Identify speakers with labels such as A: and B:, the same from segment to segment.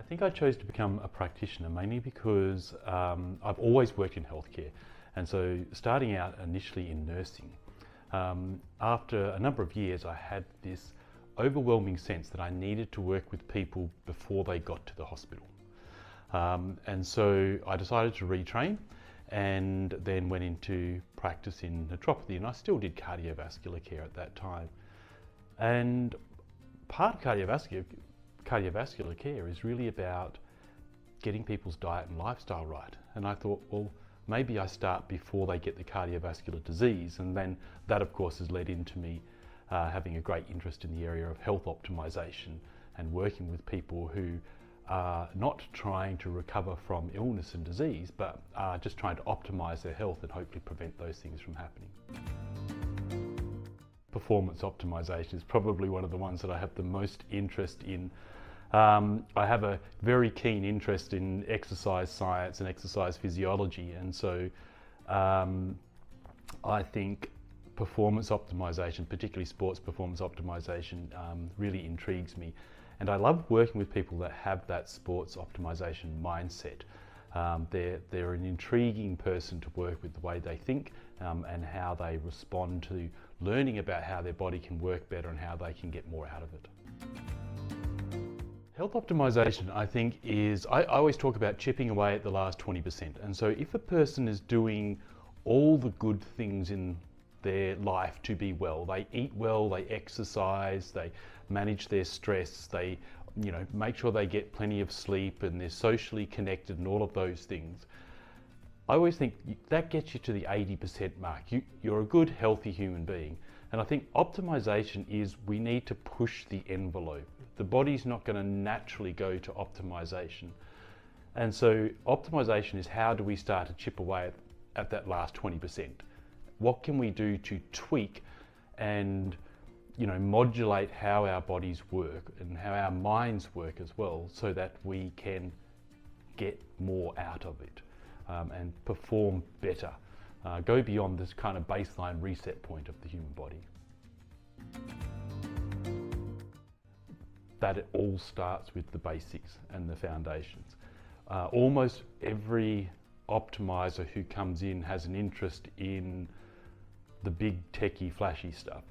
A: think I chose to become a practitioner mainly because I've always worked in healthcare, and so starting out initially in nursing, after a number of years I had this overwhelming sense that I needed to work with people before they got to the hospital. And so I decided to retrain and then went into practice in naturopathy, and I still did cardiovascular care at that time. And part of cardiovascular care is really about getting people's diet and lifestyle right. And I thought, well, maybe I start before they get the cardiovascular disease. And then that, of course, has led into me having a great interest in the area of health optimization and working with people who are not trying to recover from illness and disease, but are just trying to optimize their health and hopefully prevent those things from happening. Performance optimization is probably one of the ones that I have the most interest in. I have a very keen interest in exercise science and exercise physiology, and so I think performance optimization, particularly sports performance optimization, really intrigues me. And I love working with people that have that sports optimization mindset. They're an intriguing person to work with, the way they think and how they respond to learning about how their body can work better and how they can get more out of it. Health optimization, I think, is, I always talk about chipping away at the last 20%. And so if a person is doing all the good things in their life to be well, they eat well, they exercise, they manage their stress, they make sure they get plenty of sleep, and they're socially connected and all of those things, I always think that gets you to the 80% mark. You're a good, healthy human being. And I think optimization is, we need to push the envelope. The body's not going to naturally go to optimization. And so optimization is, how do we start to chip away at that last 20%? What can we do to tweak and modulate how our bodies work and how our minds work as well, so that we can get more out of it and perform better, go beyond this kind of baseline reset point of the human body. That it all starts with the basics and the foundations. Almost every optimizer who comes in has an interest in the big techie flashy stuff.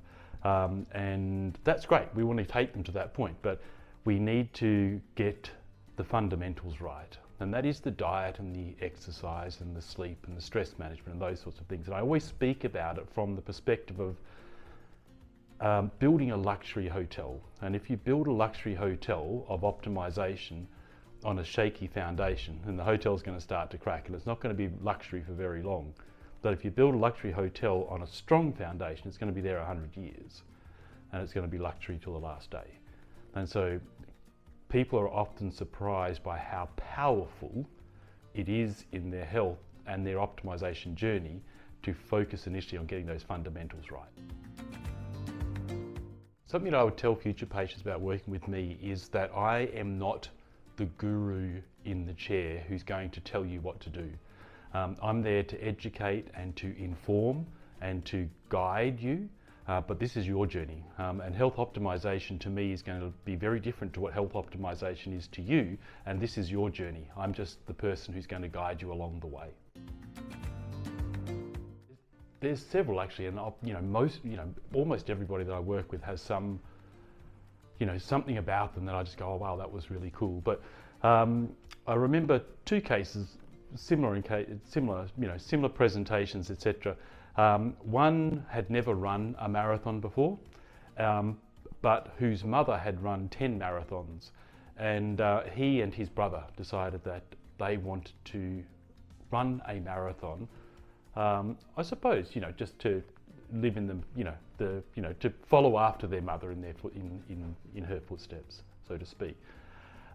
A: And that's great, we want to take them to that point, but we need to get the fundamentals right. And that is the diet and the exercise and the sleep and the stress management and those sorts of things. And I always speak about it from the perspective of building a luxury hotel. And if you build a luxury hotel of optimization on a shaky foundation, then the hotel's going to start to crack, and it's not going to be luxury for very long. But if you build a luxury hotel on a strong foundation, it's going to be there 100 years, and it's going to be luxury till the last day. And so people are often surprised by how powerful it is in their health and their optimization journey to focus initially on getting those fundamentals right. Something that I would tell future patients about working with me is that I am not the guru in the chair who's going to tell you what to do. I'm there to educate and to inform and to guide you, but this is your journey. And health optimization to me is going to be very different to what health optimization is to you, and this is your journey. I'm just the person who's going to guide you along the way. There's several actually, and almost everybody that I work with has some, something about them that I just go, oh wow, that was really cool. But I remember two cases, similar presentations, etc. One had never run a marathon before, but whose mother had run 10 marathons, and he and his brother decided that they wanted to run a marathon. I suppose, just to live in to follow after their mother in her footsteps, so to speak.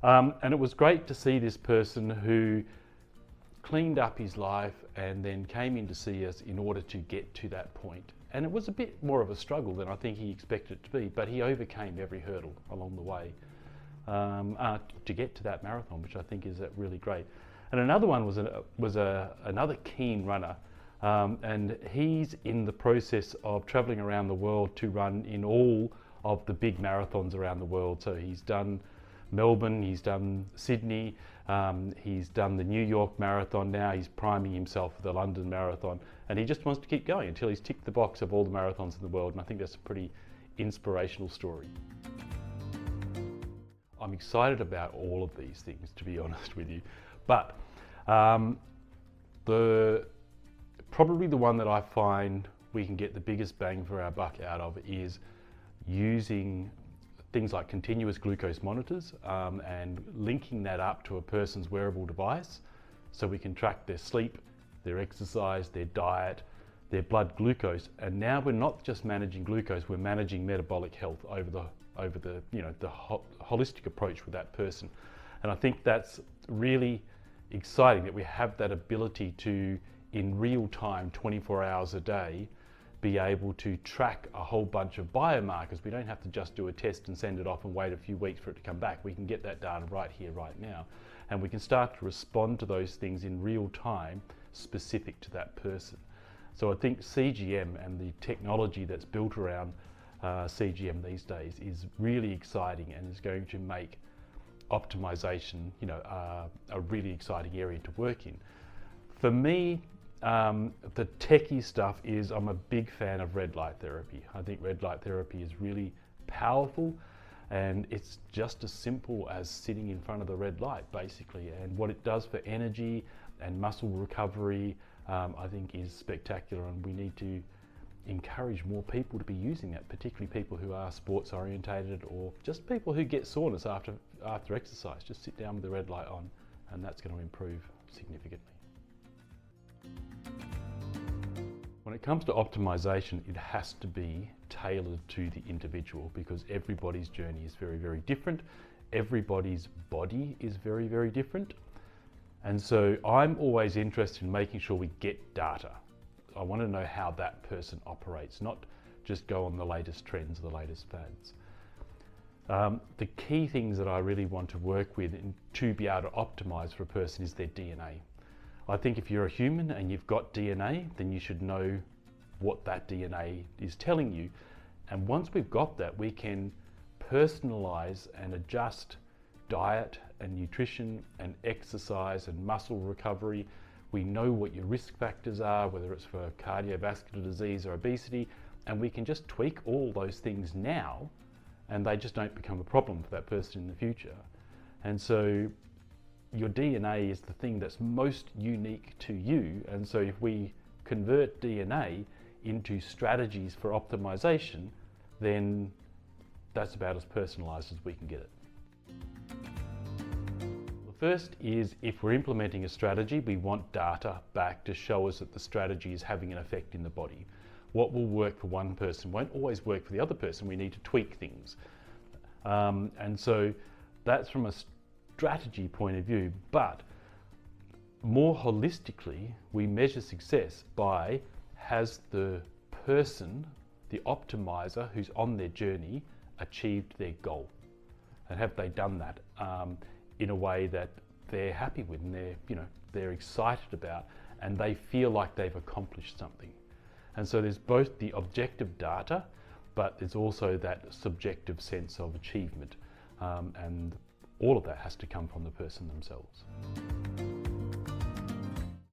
A: And it was great to see this person who cleaned up his life and then came in to see us in order to get to that point. And it was a bit more of a struggle than I think he expected it to be, but he overcame every hurdle along the way to get to that marathon, which I think is really great. And another one was another keen runner, and he's in the process of traveling around the world to run in all of the big marathons around the world. So he's done Melbourne, he's done Sydney, he's done the New York Marathon now, he's priming himself for the London Marathon, and he just wants to keep going until he's ticked the box of all the marathons in the world, and I think that's a pretty inspirational story. I'm excited about all of these things, to be honest with you, but probably the one that I find we can get the biggest bang for our buck out of is using things like continuous glucose monitors and linking that up to a person's wearable device so we can track their sleep, their exercise, their diet, their blood glucose. And now we're not just managing glucose, we're managing metabolic health over the holistic approach with that person. And I think that's really exciting that we have that ability to, in real time, 24 hours a day, be able to track a whole bunch of biomarkers. We don't have to just do a test and send it off and wait a few weeks for it to come back. We can get that data right here, right now, and we can start to respond to those things in real time, specific to that person. So I think CGM and the technology that's built around CGM these days is really exciting and is going to make optimization, a really exciting area to work in. For me, the techie stuff is, I'm a big fan of red light therapy. I think red light therapy is really powerful, and it's just as simple as sitting in front of the red light, basically. And what it does for energy and muscle recovery, I think is spectacular, and we need to encourage more people to be using that, particularly people who are sports orientated or just people who get soreness after exercise. Just sit down with the red light on, and that's going to improve significantly. When it comes to optimization, it has to be tailored to the individual because everybody's journey is very, very different. Everybody's body is very, very different. And so I'm always interested in making sure we get data. I want to know how that person operates, not just go on the latest trends or the latest fads. The key things that I really want to work with to be able to optimize for a person is their DNA. I think if you're a human and you've got DNA, then you should know what that DNA is telling you. And once we've got that, we can personalize and adjust diet and nutrition and exercise and muscle recovery. We know what your risk factors are, whether it's for cardiovascular disease or obesity, and we can just tweak all those things now, and they just don't become a problem for that person in the future. And so your DNA is the thing that's most unique to you, and so if we convert DNA into strategies for optimization, then that's about as personalized as we can get it. The first is, if we're implementing a strategy, we want data back to show us that the strategy is having an effect in the body. What will work for one person won't always work for the other person. We need to tweak things. And so that's from a strategy point of view, but more holistically, we measure success by, has the person, the optimizer who's on their journey, achieved their goal? And have they done that in a way that they're happy with and they're excited about, and they feel like they've accomplished something? And so there's both the objective data, but there's also that subjective sense of achievement, and all of that has to come from the person themselves.